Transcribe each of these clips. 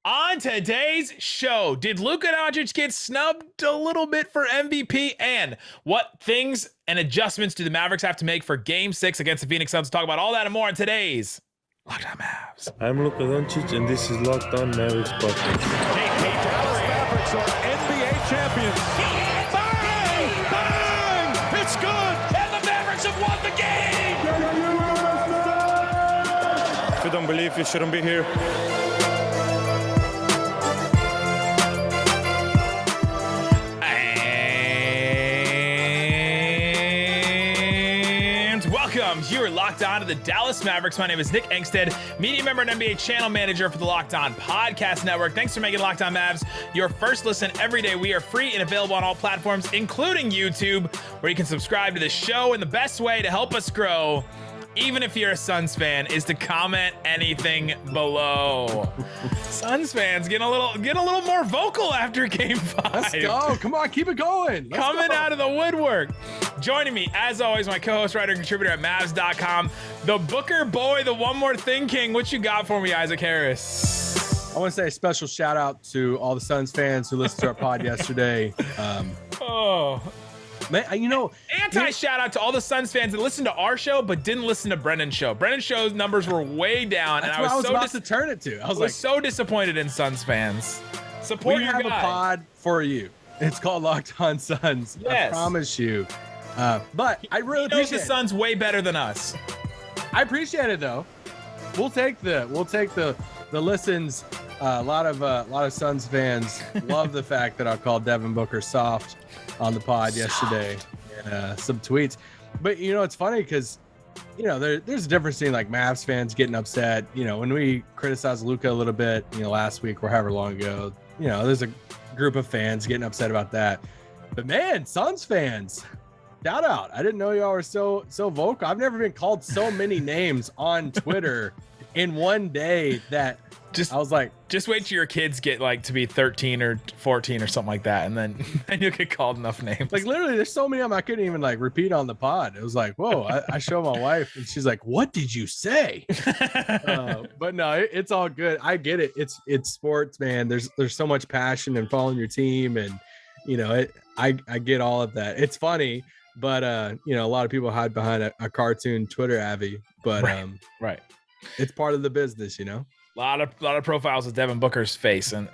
On today's show, did Luka Doncic get snubbed a little bit for MVP? And what things and adjustments do the Mavericks have to make for Game 6 against the Phoenix Suns? Talk about all that and more on today's Locked On Mavs. I'm Luka Doncic, and this is Locked On Mavericks podcast. Dallas Mavericks are NBA champions. Bang! Bang! It's good! And the Mavericks have won the game! If you don't believe, you shouldn't be here. You're locked on to the Dallas Mavericks. My name is Nick Angstadt, media member and NBA channel manager for the Locked On Podcast Network. Thanks for making Locked On Mavs your first listen every day. We are free and available on all platforms, including YouTube, where you can subscribe to the show. And the best way to help us grow, even if you're a Suns fan, is to comment anything below. Suns fans getting a little more vocal after Game 5. Let's go. Come on, keep it going. Coming out of the woodwork. Joining me, as always, my co-host, writer, and contributor at Mavs.com, the Booker boy, the One More Thing King. What you got for me, Isaac Harris? I want to say a special shout out to all the Suns fans who listened to our pod yesterday. Man, Shout out to all the Suns fans that listened to our show but didn't listen to Brennan's show. Brennan's show's numbers were way down, and I was so about to turn it to. I was so disappointed in Suns fans. Support your guy. We have a pod for you. It's called Locked On Suns. Yes. I promise you. But I really appreciate appreciate the Suns way better than us. I appreciate it though. We'll take the listens. A lot of Suns fans love the fact that I called Devin Booker soft on the pod yesterday, and some tweets. But it's funny because there's a difference between like Mavs fans getting upset. When we criticized Luka a little bit, last week or however long ago, there's a group of fans getting upset about that. But man, Suns fans, shout out! I didn't know y'all were so vocal. I've never been called so many names on Twitter in one day that. I was like, just wait till your kids get like to be 13 or 14 or something like that, and then you'll get called enough names. Like literally, there's so many of them I couldn't even like repeat on the pod. It was like, whoa! I show my wife, and she's like, "What did you say?" But no, it's all good. I get it. It's sports, man. There's so much passion in following your team, and I get all of that. It's funny, but a lot of people hide behind a cartoon Twitter Avi, but right. It's part of the business, A lot of profiles with Devin Booker's face and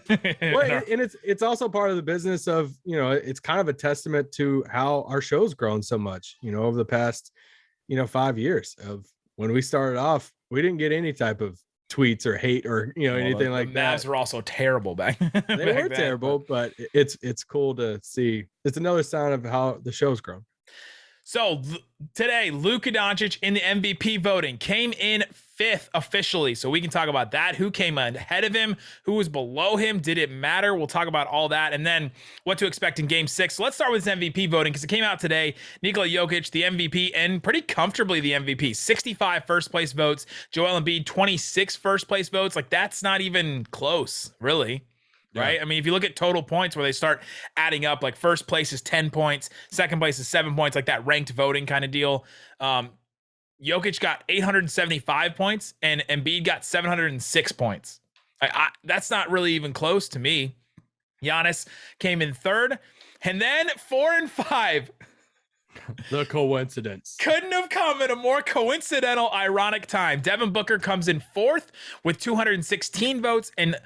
well, and it's also part of the business of it's kind of a testament to how our show's grown so much over the past 5 years. Of when we started off, we didn't get any type of tweets or hate or anything like that. The Mavs were also terrible back they were terrible, but it's cool to see. It's another sign of how the show's grown. So today, Luka Doncic in the MVP voting came in 5th officially. So we can talk about that. Who came ahead of him? Who was below him? Did it matter? We'll talk about all that. And then what to expect in Game 6. So let's start with his MVP voting because it came out today. Nikola Jokic, the MVP, and pretty comfortably the MVP. 65 first place votes. Joel Embiid, 26 first place votes. Like that's not even close, really. Right. Yeah. I mean, if you look at total points where they start adding up, like first place is 10 points, second place is 7 points, like that ranked voting kind of deal. Jokic got 875 points and Embiid got 706 points. That's not really even close to me. Giannis came in 3rd, and then 4 and 5. The coincidence couldn't have come at a more coincidental, ironic time. Devin Booker comes in 4th with 216 votes and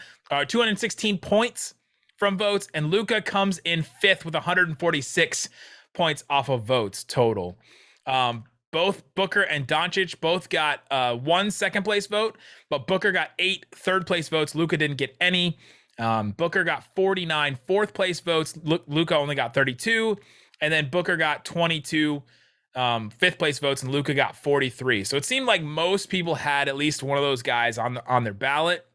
216 points from votes, and Luka comes in 5th with 146 points off of votes total. Both Booker and Doncic both got 1 second place vote, but Booker got 8 third place votes. Luka didn't get any. Booker got 49 fourth place votes. Luka only got 32. And then Booker got 22 fifth place votes, and Luka got 43. So it seemed like most people had at least one of those guys on their ballot,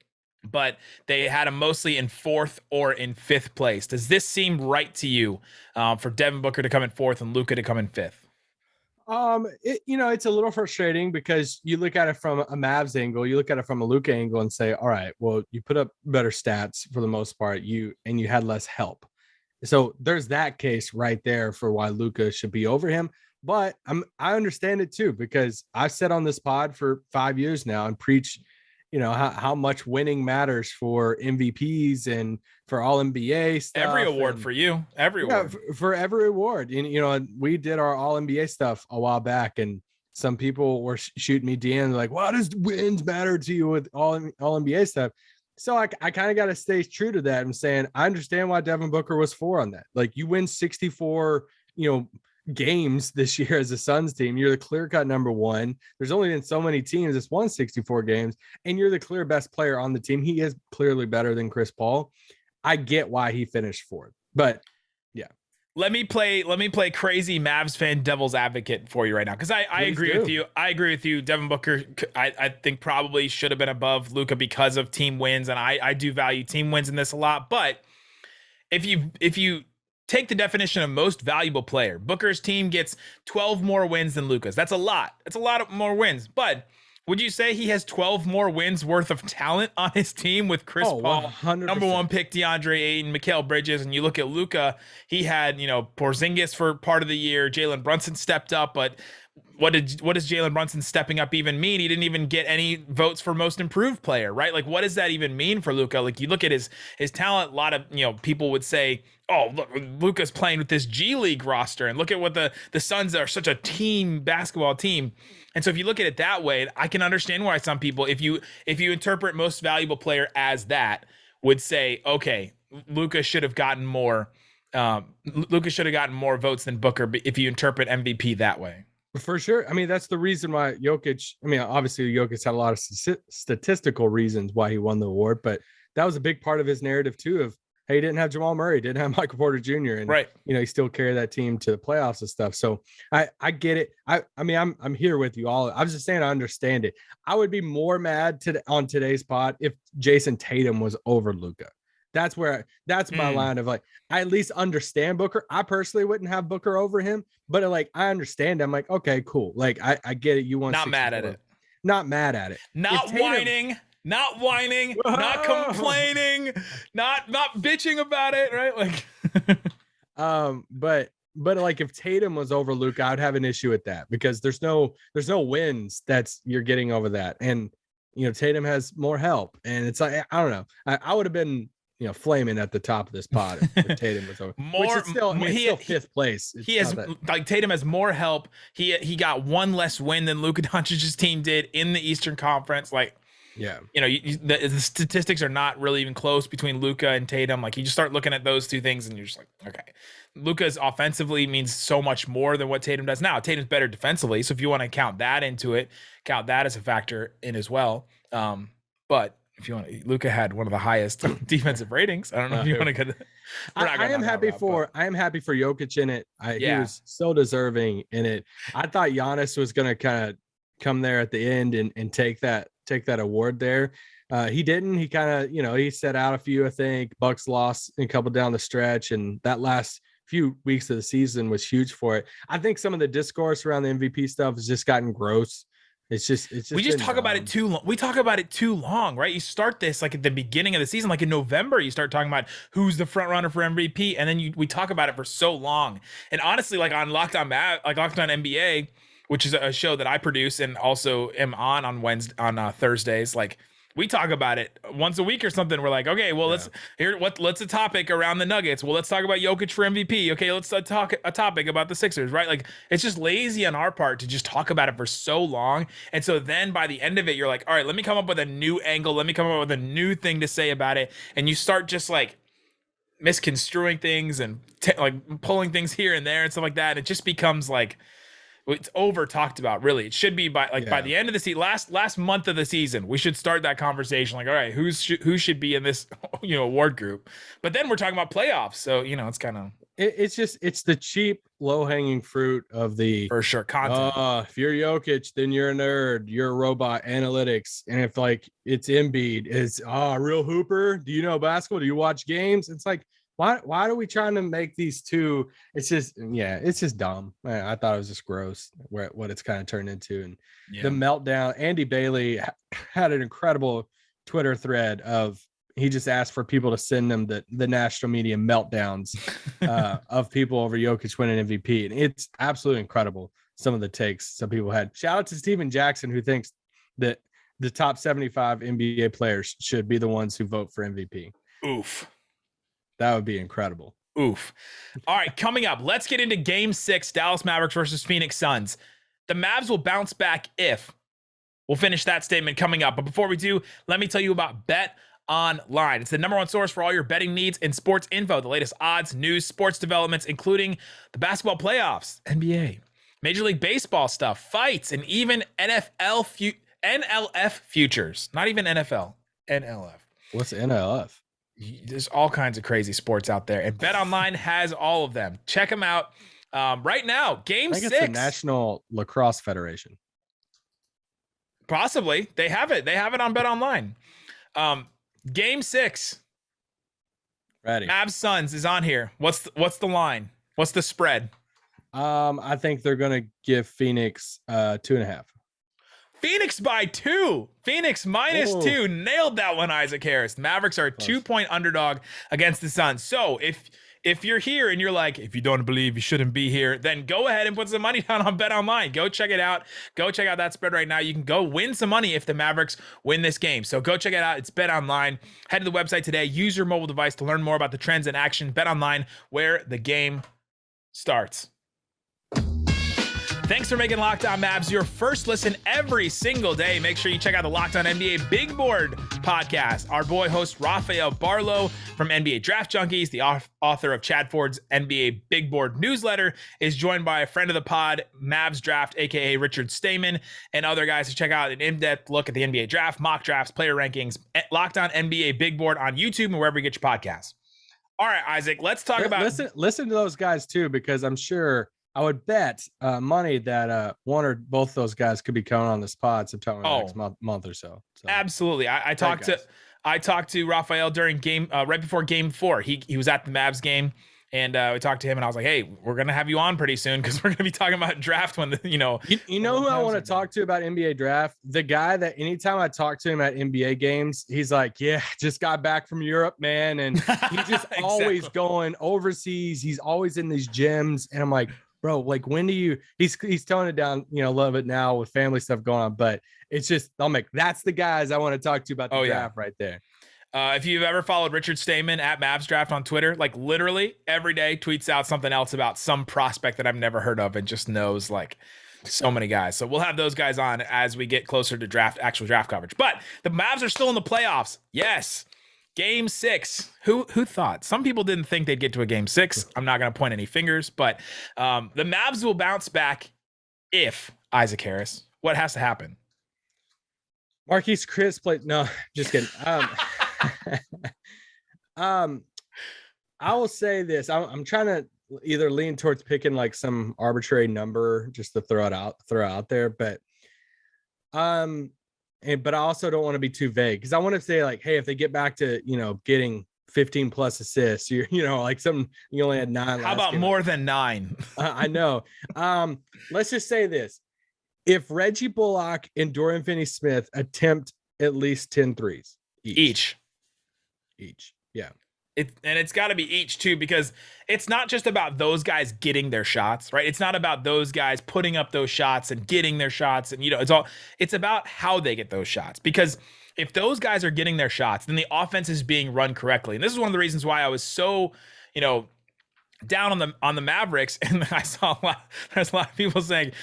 but they had him mostly in 4th or in 5th place. Does this seem right to you for Devin Booker to come in 4th and Luka to come in 5th? It's a little frustrating because you look at it from a Mavs angle, you look at it from a Luka angle and say, all right, well, you put up better stats for the most part, you had less help. So there's that case right there for why Luka should be over him. But I understand it too, because I've said on this pod for 5 years now and preach how much winning matters for MVPs and for all NBA stuff. Every award for you, every award. For every award. And, we did our all NBA stuff a while back, and some people were shooting me DMs like, why does wins matter to you with all NBA stuff? So I kind of got to stay true to that and saying, I understand why Devin Booker was 4 on that. Like, you win 64, games this year as a Suns team. You're the clear-cut number 1. There's only been so many teams that's won 64 games, and you're the clear best player on the team. He is clearly better than Chris Paul. I get why he finished 4th, but yeah. Let me play crazy Mavs fan devil's advocate for you right now, because I agree with you. I agree with you. Devin Booker, I think probably should have been above Luka because of team wins, and I do value team wins in this a lot. But if you take the definition of most valuable player, Booker's team gets 12 more wins than Luka's. That's a lot. That's a lot of more wins. But would you say he has 12 more wins worth of talent on his team with Chris Paul, 100%. number 1 pick DeAndre Ayton, Mikal Bridges, and you look at Luka, he had, Porzingis for part of the year. Jalen Brunson stepped up, but what does Jalen Brunson stepping up even mean? He didn't even get any votes for most improved player, right? Like, what does that even mean for Luka? Like, you look at his talent, a lot of, people would say, oh, look, Luka's playing with this G League roster, and look at what the Suns are, such a team basketball team. And so if you look at it that way, I can understand why some people, if you interpret most valuable player as that, would say, okay, Luka should have gotten more. Luka should have gotten more votes than Booker, if you interpret MVP that way. For sure. I mean, that's the reason why Jokic, obviously Jokic had a lot of statistical reasons why he won the award, but that was a big part of his narrative too, of, hey, he didn't have Jamal Murray, didn't have Michael Porter Jr. And, right. He still carried that team to the playoffs and stuff. So I get it. I'm here with you all. I was just saying, I understand it. I would be more mad on today's pod if Jason Tatum was over Luka. That's my line of, like, I at least understand Booker. I personally wouldn't have Booker over him, but I understand. I'm like, okay, cool. Like, I get it. You want not mad at it. Not mad at it. Not whining, not complaining, not bitching about it, right? Like, but like, if Tatum was over Luka, I'd have an issue with that, because there's no wins you're getting over that, and Tatum has more help, and it's like, I don't know. I would have been flaming at the top of this pod if Tatum was over. Which is still, still 5th place. Tatum has more help. He got 1 less win than Luka Doncic's team did in the Eastern Conference. Like, yeah, the statistics are not really even close between Luka and Tatum. Like, you just start looking at those two things, and you're just like, okay, Luka's offensively means so much more than what Tatum does now. Tatum's better defensively, so if you want to count that into it, count that as a factor in as well. But if you want, Luka had one of the highest defensive ratings. I don't know if you want to get. I am happy for Jokic in it. He was so deserving in it. I thought Giannis was going to kind of come there at the end and take that award there. He didn't. He kind of, he set out a few. I think Bucks lost a couple down the stretch, and that last few weeks of the season was huge for it. I think some of the discourse around the MVP stuff has just gotten gross. It's just we just talk about it too long. We talk about it too long, right? You start this like at the beginning of the season, like in November, you start talking about who's the front runner for MVP, and then we talk about it for so long. And honestly, like on Locked On NBA, which is a show that I produce and also am on Thursdays, like, we talk about it once a week or something. We're like, okay, well, let's a topic around the Nuggets. Well, let's talk about Jokic for MVP. Okay, let's talk a topic about the Sixers, right? Like, it's just lazy on our part to just talk about it for so long. And so then by the end of it, you're like, all right, let me come up with a new angle. Let me come up with a new thing to say about it. And you start just like misconstruing things and like pulling things here and there and stuff like that. And it just becomes like, it's over talked about, really. It should be by the end of the season, last month of the season, we should start that conversation. Like, all right, who should be in this award group? But then we're talking about playoffs, so it's kind of it's the cheap low hanging fruit of the, for sure, content. If you're Jokic, then you're a nerd, you're a robot, analytics, and if like it's Embiid, it's real hooper. Do you know basketball? Do you watch games? It's like, Why are we trying to make these two? It's just dumb. I thought it was just gross what it's kind of turned into. And the meltdown, Andy Bailey had an incredible Twitter thread of, he just asked for people to send them the national media meltdowns of people over Jokic winning MVP. And it's absolutely incredible. Some of the takes some people had. Shout out to Steven Jackson, who thinks that the top 75 NBA players should be the ones who vote for MVP. Oof. That would be incredible. Oof. All right, coming up, let's get into Game 6, Dallas Mavericks versus Phoenix Suns. The Mavs will bounce back if. We'll finish that statement coming up. But before we do, let me tell you about BetOnline. It's the #1 source for all your betting needs and sports info. The latest odds, news, sports developments, including the basketball playoffs, NBA, Major League Baseball stuff, fights, and even NLF futures. Not even NFL, NLF. What's NLF? There's all kinds of crazy sports out there, and BetOnline has all of them. Check them out right now. Game 6. It's the National Lacrosse Federation. Possibly. They have it. They have it on BetOnline. Game 6. Ready. Mavs Suns is on here. What's the line? What's the spread? I think they're gonna give Phoenix 2.5. Phoenix by 2. Phoenix -2. Nailed that one, Isaac Harris. Mavericks are a 2-point underdog against the Suns. So if you're here and you're like, if you don't believe you shouldn't be here, then go ahead and put some money down on BetOnline. Go check it out. Go check out that spread right now. You can go win some money if the Mavericks win this game. So go check it out. It's BetOnline. Head to the website today. Use your mobile device to learn more about the trends in action. BetOnline, where the game starts. Thanks for making Locked On Mavs your first listen every single day. Make sure you check out the Locked On NBA Big Board podcast. Our boy host Rafael Barlow from NBA Draft Junkies, the author of Chad Ford's NBA Big Board newsletter, is joined by a friend of the pod, Mavs Draft, aka Richard Stayman, and other guys to check out an in-depth look at the NBA Draft, mock drafts, player rankings. Locked On NBA Big Board on YouTube and wherever you get your podcasts. All right, Isaac, let's talk about... Listen to those guys too, because I'm sure... I would bet money that one or both those guys could be coming on this pod sometime in the next month or so. Absolutely. I talked to Rafael during game right before Game 4. He was at the Mavs game, and we talked to him, and I was like, "Hey, we're gonna have you on pretty soon because we're gonna be talking about draft when you know who I want to talk to about NBA draft. The guy that anytime I talk to him at NBA games, he's like, "Yeah, just got back from Europe, man," and he's just exactly. always going overseas. He's always in these gyms, and I'm like, bro, like when do you he's toning it down, a little bit now with family stuff going on, but it's just that's the guys I want to talk to about the draft right there. If you've ever followed Richard Stayman at Mavs Draft on Twitter, like literally every day tweets out something else about some prospect that I've never heard of and just knows like so many guys. So we'll have those guys on as we get closer to actual draft coverage. But the Mavs are still in the playoffs. Yes. Game 6. Who thought? Some people didn't think they'd get to a Game 6. I'm not going to point any fingers, but the Mavs will bounce back if, Isaac Harris, what has to happen? Marquise Chris played. No, just kidding. I will say this. I'm trying to either lean towards picking like some arbitrary number just to throw out there, but but I also don't want to be too vague because I want to say like, hey, if they get back to, getting 15 plus assists, like something you only had 9. How about more than 9? I know. Let's just say this. If Reggie Bullock and Dorian Finney-Smith attempt at least 10 threes each. Yeah. It's got to be each too, because it's not just about those guys getting their shots, right? It's not about those guys putting up those shots and getting their shots, and it's about how they get those shots. Because if those guys are getting their shots, then the offense is being run correctly. And this is one of the reasons why I was so, down on the Mavericks. And I saw there's a lot of people saying,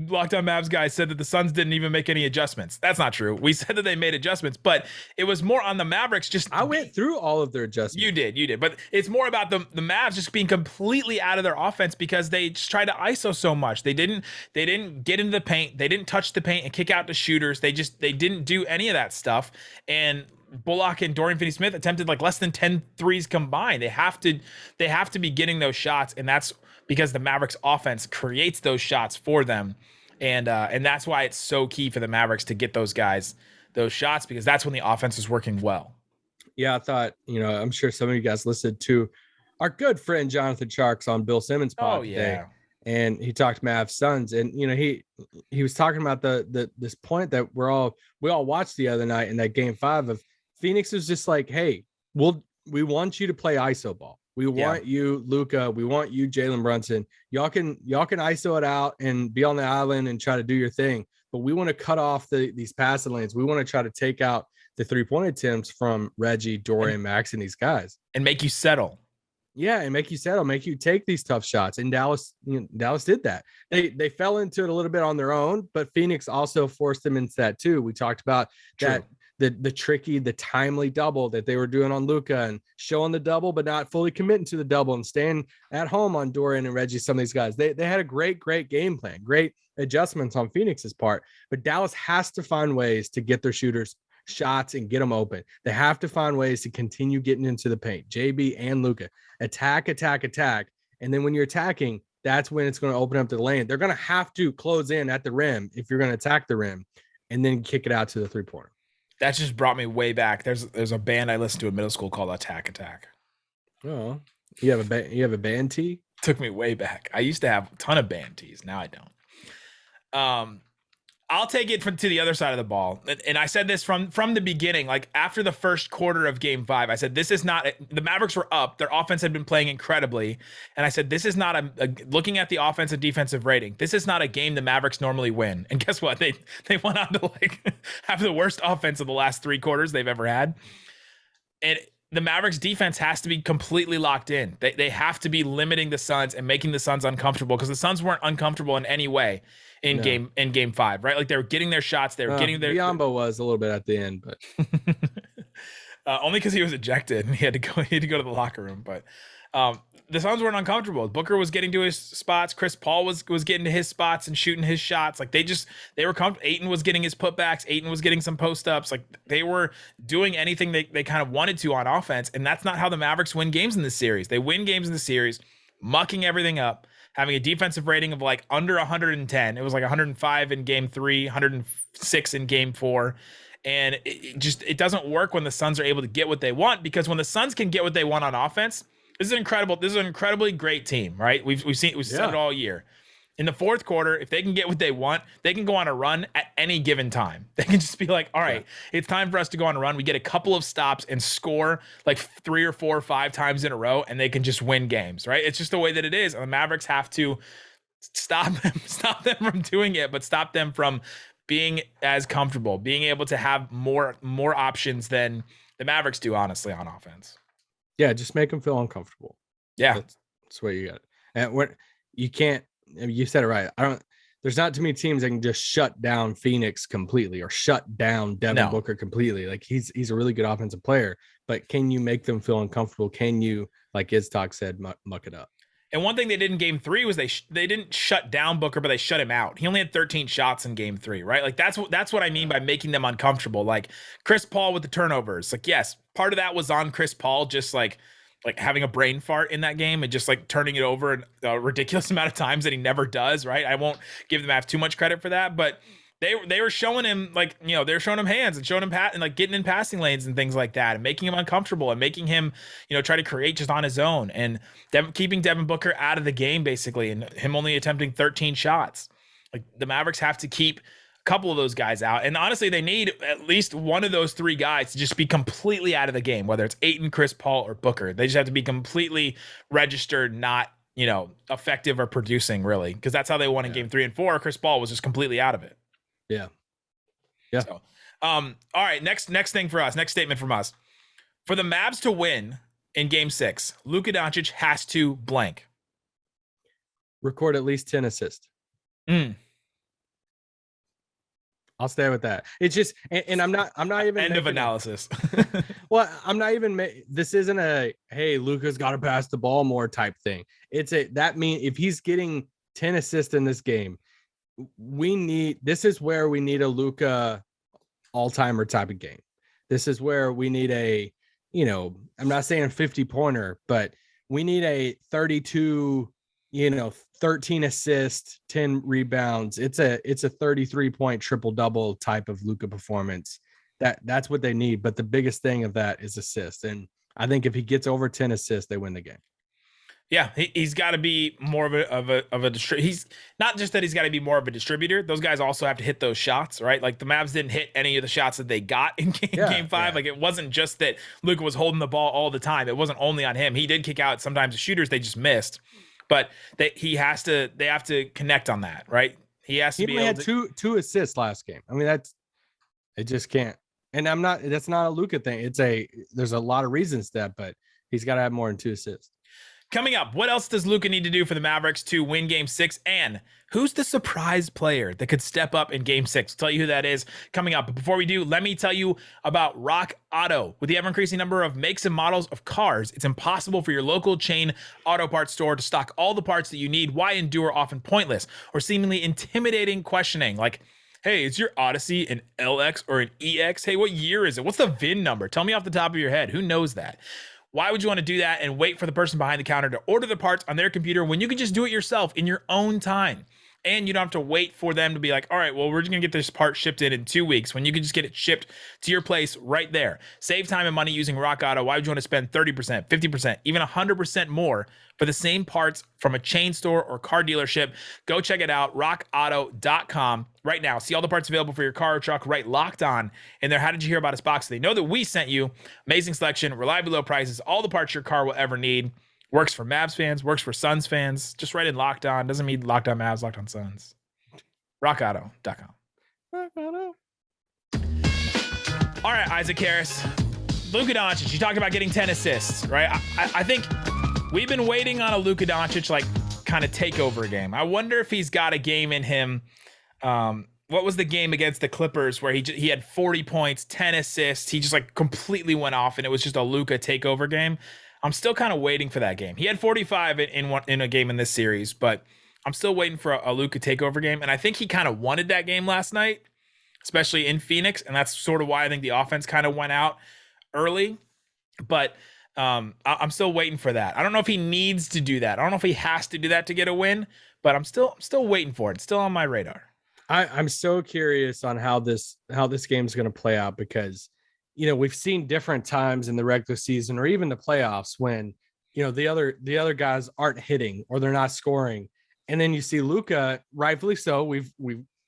Locked On Mavs guys said that the Suns didn't even make any adjustments. That's not true. We said that they made adjustments, but it was more on the Mavericks. I went through all of their adjustments. You did. But it's more about the Mavs just being completely out of their offense because they just tried to ISO so much. They didn't get into the paint. They didn't touch the paint and kick out to shooters. They didn't do any of that stuff. And Bullock and Dorian Finney-Smith attempted like less than 10 threes combined. They have to be getting those shots, and that's because the Mavericks offense creates those shots for them. And that's why it's so key for the Mavericks to get those guys those shots, because that's when the offense is working well. Yeah, I thought, I'm sure some of you guys listened to our good friend Jonathan Sharks on Bill Simmons' pod today. And he talked Mavs Suns, and he was talking about this point that we all watched the other night in that Game 5 of Phoenix was just like, hey, we want you to play ISO ball. We want you, Luka. We want you, Jalen Brunson. Y'all can ISO it out and be on the island and try to do your thing. but we want to cut off these passing lanes. We want to try to take out the 3-point attempts from Reggie, Dorian, Max, and these guys. And make you settle. Yeah, and make you settle, make you take these tough shots. And Dallas did that. They fell into it a little bit on their own, but Phoenix also forced them into that too. We talked about that. The tricky, the timely double that they were doing on Luka and showing the double, but not fully committing to the double and staying at home on Dorian and Reggie. Some of these guys, they had a great game plan, great adjustments on Phoenix's part, but Dallas has to find ways to get their shooters shots and get them open. They have to find ways to continue getting into the paint. JB and Luka attack. And then when you're attacking, that's when it's going to open up the lane. They're going to have to close in at the rim if you're going to attack the rim and then kick it out to the 3-pointer. That just brought me way back. There's a band I listened to in middle school called Attack. Oh, you have a band tee? Took me way back. I used to have a ton of band tees. Now I don't. I'll take it to the other side of the ball. And I said this from the beginning, like after the first quarter of game 5, I said, this is not, the Mavericks were up. Their offense had been playing incredibly. And I said, this is not looking at the offensive defensive rating, this is not a game the Mavericks normally win. And guess what? They went on to like have the worst offense of the last 3 quarters they've ever had. And the Mavericks defense has to be completely locked in. They have to be limiting the Suns and making the Suns uncomfortable, because the Suns weren't uncomfortable in any way in game 5, right? Like they were getting their shots, they were getting their. Biombo was a little bit at the end, but only because he was ejected and he had to go to the locker room. But the Suns weren't uncomfortable. Booker was getting to his spots. Chris Paul was getting to his spots and shooting his shots. Like they were comfortable. Ayton was getting his putbacks. Ayton was getting some post ups. Like they were doing anything they kind of wanted to on offense. And that's not how the Mavericks win games in this series. They win games in the series, mucking everything up, having a defensive rating of like under 110. It was like 105 in game 3, 106 in game 4. And it doesn't work when the Suns are able to get what they want, because when the Suns can get what they want on offense, this is an incredibly great team, right? We've said it all year. In the fourth quarter, if they can get what they want, they can go on a run at any given time. They can just be like, all right, it's time for us to go on a run. We get a couple of stops and score like 3 or 4 or 5 times in a row, and they can just win games, right? It's just the way that it is. And the Mavericks have to stop them from doing it, but stop them from being as comfortable, being able to have more options than the Mavericks do, honestly, on offense. Yeah, just make them feel uncomfortable. Yeah, that's what you got. And what you can't. You said it right. There's not too many teams that can just shut down Phoenix completely or shut down Devin Booker completely. Like he's a really good offensive player, but can you make them feel uncomfortable? Can you, like Iztok said, muck it up? And one thing they did in game 3 was they didn't shut down Booker, but they shut him out. He only had 13 shots in game 3, right? Like that's what I mean by making them uncomfortable. Like Chris Paul with the turnovers. Like, yes, part of that was on Chris Paul, just like having a brain fart in that game and just like turning it over a ridiculous amount of times that he never does, right? I won't give the Mavs too much credit for that, but they were showing him, like, you know, they were showing him hands and showing him and like getting in passing lanes and things like that and making him uncomfortable and making him, you know, try to create just on his own and keeping Devin Booker out of the game basically, and him only attempting 13 shots. Like the Mavericks have to keep couple of those guys out, and honestly they need at least one of those 3 guys to just be completely out of the game, whether it's Ayton, Chris Paul, or Booker. They just have to be completely registered, not, you know, effective or producing, really, because that's how they won in game 3 and 4. Chris Paul was just completely out of it. Yeah. So, all right, next thing for us, next statement from us. For the Mavs to win in game 6, Luka Doncic has to blank. Record at least 10 assists. I'll stay with that. It's just, and I'm not even end of analysis. Well, I'm not even. This isn't a hey, Luka's got to pass the ball more type thing. It's if he's getting 10 assists in this game, this is where we need a Luka all-timer type of game. This is where we need a, you know, I'm not saying a 50-pointer, but we need a 32, 13 assists, 10 rebounds. It's a 33-point triple-double type of Luka performance. That's what they need. But the biggest thing of that is assists. And I think if he gets over 10 assists, they win the game. Yeah, he's got to be more of a distributor. He's not just that he's got to be more of a distributor. Those guys also have to hit those shots, right? Like the Mavs didn't hit any of the shots that they got in game 5. Yeah. Like it wasn't just that Luka was holding the ball all the time. It wasn't only on him. He did kick out sometimes the shooters they just missed. But they have to connect on that, right? He has to He be only able had to. two assists last game. I mean, it just can't. And that's not a Luka thing. There's a lot of reasons to that, but he's got to have more than 2 assists. Coming up, what else does Luka need to do for the Mavericks to win Game 6? And who's the surprise player that could step up in Game 6? I'll tell you who that is coming up. But before we do, let me tell you about Rock Auto. With the ever-increasing number of makes and models of cars, it's impossible for your local chain auto parts store to stock all the parts that you need. Why endure often pointless or seemingly intimidating questioning like, hey, is your Odyssey an LX or an EX? Hey, what year is it? What's the VIN number? Tell me off the top of your head. Who knows that? Why would you want to do that and wait for the person behind the counter to order the parts on their computer when you can just do it yourself in your own time? And you don't have to wait for them to be like, all right, well, we're just going to get this part shipped in 2 weeks when you can just get it shipped to your place right there. Save time and money using Rock Auto. Why would you want to spend 30%, 50%, even 100% more for the same parts from a chain store or car dealership? Go check it out, rockauto.com right now. See all the parts available for your car or truck right locked on in there. How did you hear about us box? They know that we sent you. Amazing selection, reliably low prices, all the parts your car will ever need. Works for Mavs fans, works for Suns fans. Just write in Locked On. Doesn't mean Locked On Mavs, Locked On Suns. RockAuto.com. All right, Isaac Harris. Luka Doncic, you talked about getting 10 assists, right? I think we've been waiting on a Luka Doncic, like, kind of takeover game. I wonder if he's got a game in him. What was the game against the Clippers where he had 40 points, 10 assists? He just, like, completely went off, and it was just a Luka takeover game. I'm still kind of waiting for that game. He had 45 in a game in this series, but I'm still waiting for a Luka takeover game. And I think he kind of wanted that game last night, especially in Phoenix. And that's sort of why I think the offense kind of went out early. But I'm still waiting for that. I don't know if he needs to do that. I don't know if he has to do that to get a win, but I'm still waiting for it. It's still on my radar. I'm so curious on how this game is going to play out because we've seen different times in the regular season or even the playoffs when, the other guys aren't hitting or they're not scoring. And then you see Luka, rightfully so. We've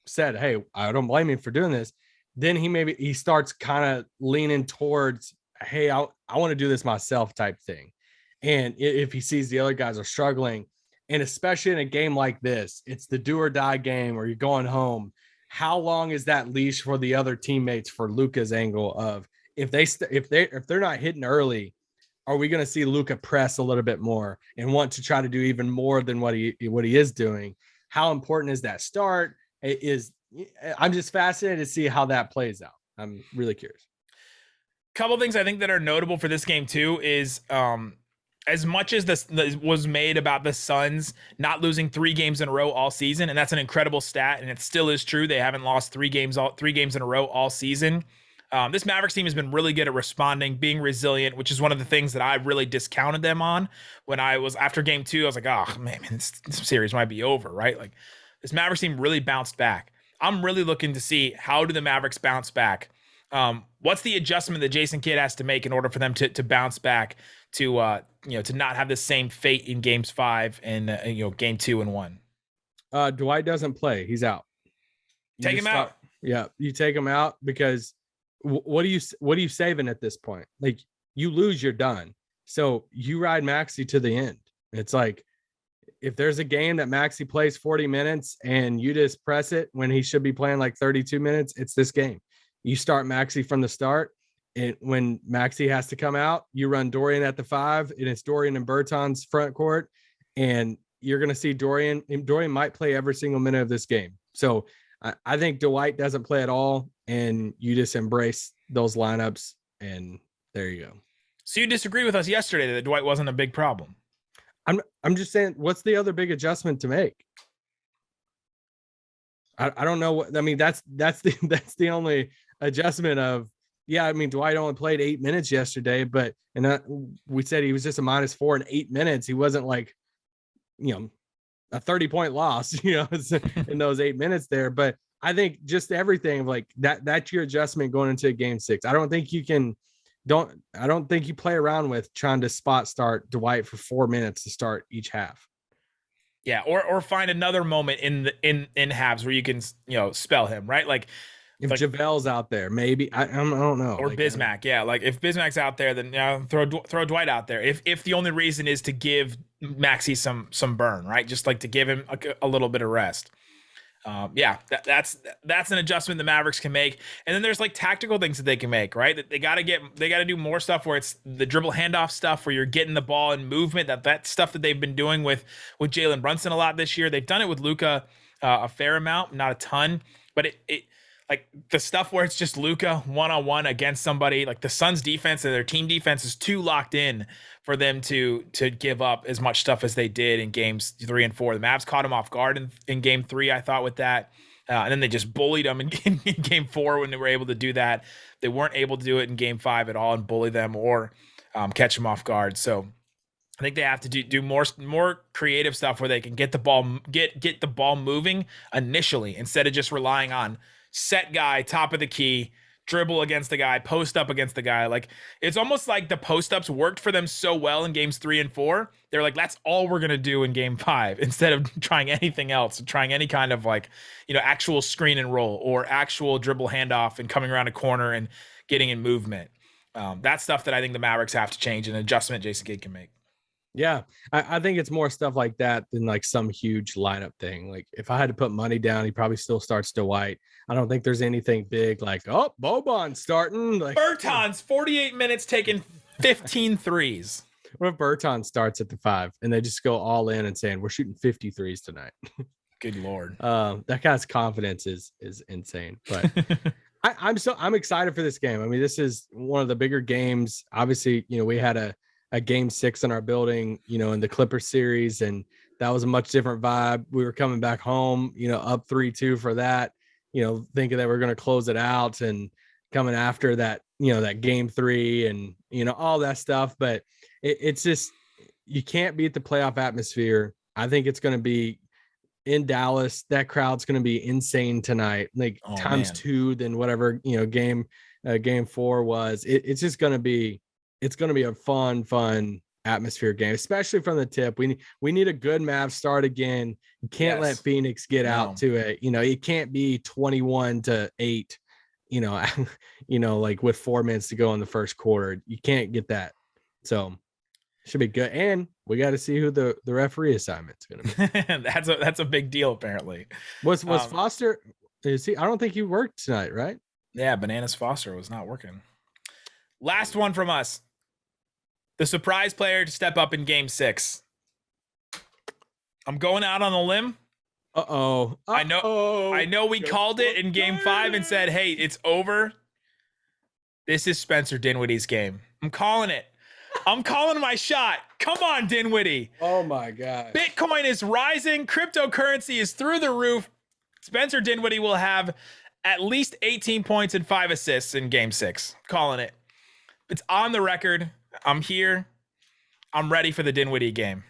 said, hey, I don't blame him for doing this. Then he starts kind of leaning towards, hey, I want to do this myself type thing. And if he sees the other guys are struggling, and especially in a game like this, it's the do or die game or you're going home. How long is that leash for the other teammates for Luka's angle of, if they're not hitting early, are we going to see Luka press a little bit more and want to try to do even more than what he is doing? How important is that start? I'm just fascinated to see how that plays out. I'm really curious. Couple things I think that are notable for this game too is as much as this was made about the Suns not losing 3 games in a row all season, and that's an incredible stat, and it still is true. They haven't lost 3 games in a row all season. This Mavericks team has been really good at responding, being resilient, which is one of the things that I really discounted them on when I was after game 2. I was like, oh man, this series might be over, right? Like this Mavericks team really bounced back. I'm really looking to see how do the Mavericks bounce back. What's the adjustment that Jason Kidd has to make in order for them to bounce back to not have the same fate in games 5 and game 2 and 1. Dwight doesn't play. He's out. Take him out. Yeah, you take him out because what are you saving at this point? Like you lose, you're done. So you ride Maxey to the end. It's like if there's a game that Maxey plays 40 minutes and you just press it when he should be playing like 32 minutes, it's this game. You start Maxey from the start. And when Maxey has to come out, you run Dorian at the 5, and it's Dorian and Berton's front court. And you're going to see Dorian might play every single minute of this game. So I think Dwight doesn't play at all, and you just embrace those lineups, and there you go. So you disagree with us yesterday that Dwight wasn't a big problem. I'm just saying, what's the other big adjustment to make? I don't know what I mean. That's the only adjustment of. Yeah, I mean, Dwight only played 8 minutes yesterday, but we said he was just a -4 in 8 minutes. He wasn't like, a 30-point loss, in those 8 minutes there. But I think just everything like that's your adjustment going into game 6. I don't think you play around with trying to spot start Dwight for 4 minutes to start each half. Yeah, or find another moment in halves where you can spell him, right? Like if JaVale's out there, maybe I don't know. Or Bismack, yeah. Like if Bismack's out there, then throw Dwight out there. If the only reason is to give Maxey some burn, right? Just like to give him a little bit of rest. That's an adjustment the Mavericks can make. And then there's like tactical things that they can make, right? That they got to do more stuff where it's the dribble handoff stuff where you're getting the ball in movement. That stuff that they've been doing with Jalen Brunson a lot this year. They've done it with Luka a fair amount, not a ton, but it like the stuff where it's just Luka one-on-one against somebody. Like the Suns defense and their team defense is too locked in for them to give up as much stuff as they did in games 3 and 4. The Mavs caught them off guard in game 3, I thought, with that. And then they just bullied them in game 4 when they were able to do that. They weren't able to do it in game 5 at all and bully them or catch them off guard. So I think they have to do more creative stuff where they can get the ball moving initially instead of just relying on set guy, top of the key, dribble against the guy, post up against the guy. Like it's almost like the post ups worked for them so well in games 3 and 4. They're like, that's all we're going to do in game 5 instead of trying anything else, trying any kind of like, actual screen and roll or actual dribble handoff and coming around a corner and getting in movement. That's stuff that I think the Mavericks have to change, an adjustment Jason Kidd can make. Yeah, I think it's more stuff like that than like some huge lineup thing. Like if I had to put money down, he probably still starts Dwight. I don't think there's anything big like, oh, Boban's starting. Like Bertans, 48 minutes taking 15 threes. What if Bertans starts at the 5 and they just go all in and saying we're shooting 50 threes tonight? Good Lord. That guy's confidence is insane. But I'm excited for this game. I mean, this is one of the bigger games. Obviously, we had a game 6 in our building, in the Clippers series. And that was a much different vibe. We were coming back home, up 3-2 for that, thinking that we're going to close it out and coming after that, that game 3 and, all that stuff. But it's just, you can't beat the playoff atmosphere. I think it's going to be in Dallas. That crowd's going to be insane tonight, like times 2 than whatever, game 4 was. It's just going to be, it's going to be a fun atmosphere game, especially from the tip. We need a good Mavs start again. You can't let Phoenix get out to it. It can't be 21-8, like with 4 minutes to go in the first quarter. You can't get that. So it should be good. And we got to see who the referee assignment's going to be. That's a big deal, apparently. Was Foster, is he? I don't think he worked tonight, right? Yeah, Bananas Foster was not working. Last one from us. The surprise player to step up in game 6. I'm going out on a limb. I know we called it in game 5 and said, hey, it's over. This is Spencer Dinwiddie's game. I'm calling it. I'm calling my shot. Come on, Dinwiddie. Oh my God. Bitcoin is rising. Cryptocurrency is through the roof. Spencer Dinwiddie will have at least 18 points and 5 assists in game 6. Calling it. It's on the record. I'm here. I'm ready for the Dinwiddie game.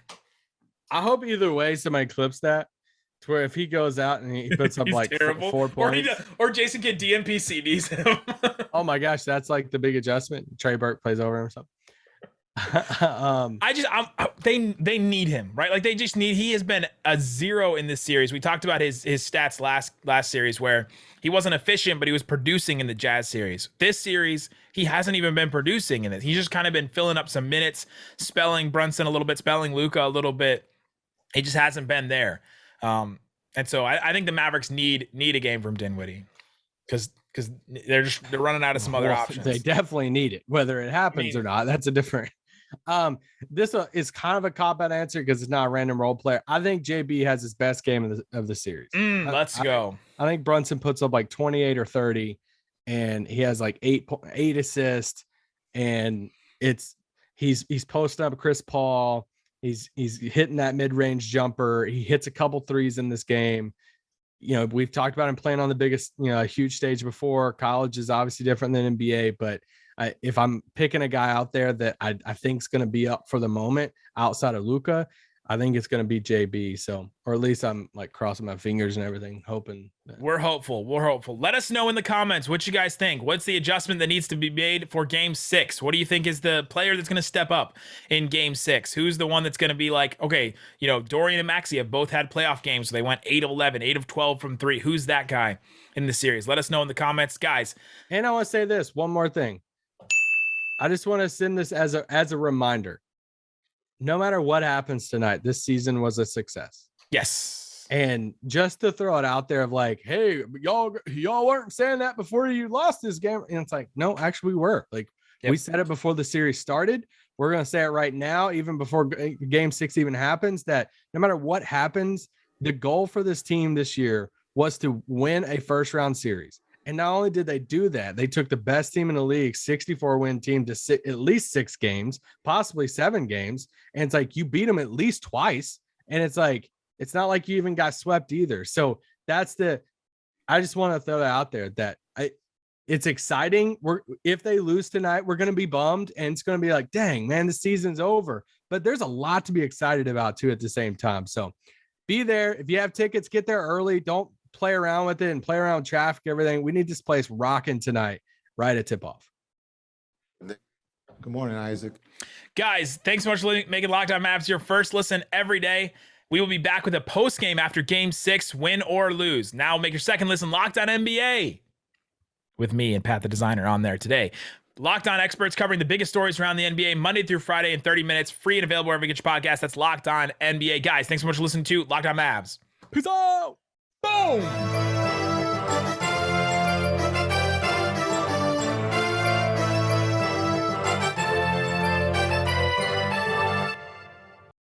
I hope either way somebody clips that to where if he goes out and he puts up like terrible. 4 points. Or Jason Kidd DNP CDs him. Oh my gosh, that's like the big adjustment. Trey Burke plays over him or something. They need him, right? Like they just need, he has been a 0 in this series. We talked about his stats last series where he wasn't efficient, but he was producing in the Jazz series. This series, he hasn't even been producing in it. He's just kind of been filling up some minutes, spelling Brunson a little bit, spelling Luka a little bit. He just hasn't been there. And so I think the Mavericks need a game from Dinwiddie because they're running out of some other options. They definitely need it, whether it happens or not. That's a different. This is kind of a cop-out answer because it's not a random role player. I think JB has his best game of the series. Let's go. I think Brunson puts up like 28 or 30, and he has like 8 assists, and he's posting up Chris Paul. He's hitting that mid-range jumper. He hits a couple threes in this game. We've talked about him playing on the biggest, huge stage before. College is obviously different than NBA, but if I'm picking a guy out there that I think is going to be up for the moment outside of Luka, I think it's going to be JB. So, or at least I'm like crossing my fingers and everything, hoping. We're hopeful. Let us know in the comments what you guys think. What's the adjustment that needs to be made for game 6? What do you think is the player that's going to step up in game 6? Who's the one that's going to be like, okay, Dorian and Maxey have both had playoff games. So they went 8 of 11, 8 of 12 from 3. Who's that guy in the series? Let us know in the comments, guys. And I want to say this one more thing. I just want to send this as a reminder. No matter what happens tonight, this season was a success. Yes. And just to throw it out there of like, hey, y'all weren't saying that before you lost this game. And it's like, no, actually we were. Like, we said it before the series started. We're going to say it right now, even before game 6 even happens, that no matter what happens, the goal for this team this year was to win a first round series. And not only did they do that, they took the best team in the league, 64-win team, to at least 6 games, possibly 7 games. And it's like, you beat them at least twice. And it's like, it's not like you even got swept either. So I just want to throw that out there that it's exciting. If they lose tonight, we're going to be bummed, and it's going to be like, dang, man, the season's over. But there's a lot to be excited about too at the same time. So be there. If you have tickets, get there early. Don't play around with it and play around with traffic, everything. We need this place rocking tonight, right at tip off. Good morning, Isaac. Guys, thanks so much for making Locked On Mavs your first listen every day. We will be back with a post game after game 6, win or lose. Now make your second listen Locked On NBA with me and Pat the Designer on there today. Locked On experts covering the biggest stories around the NBA Monday through Friday in 30 minutes, free and available wherever you get your podcast. That's Locked On NBA. Guys, thanks so much for listening to Locked On Mavs. Peace out. Boom.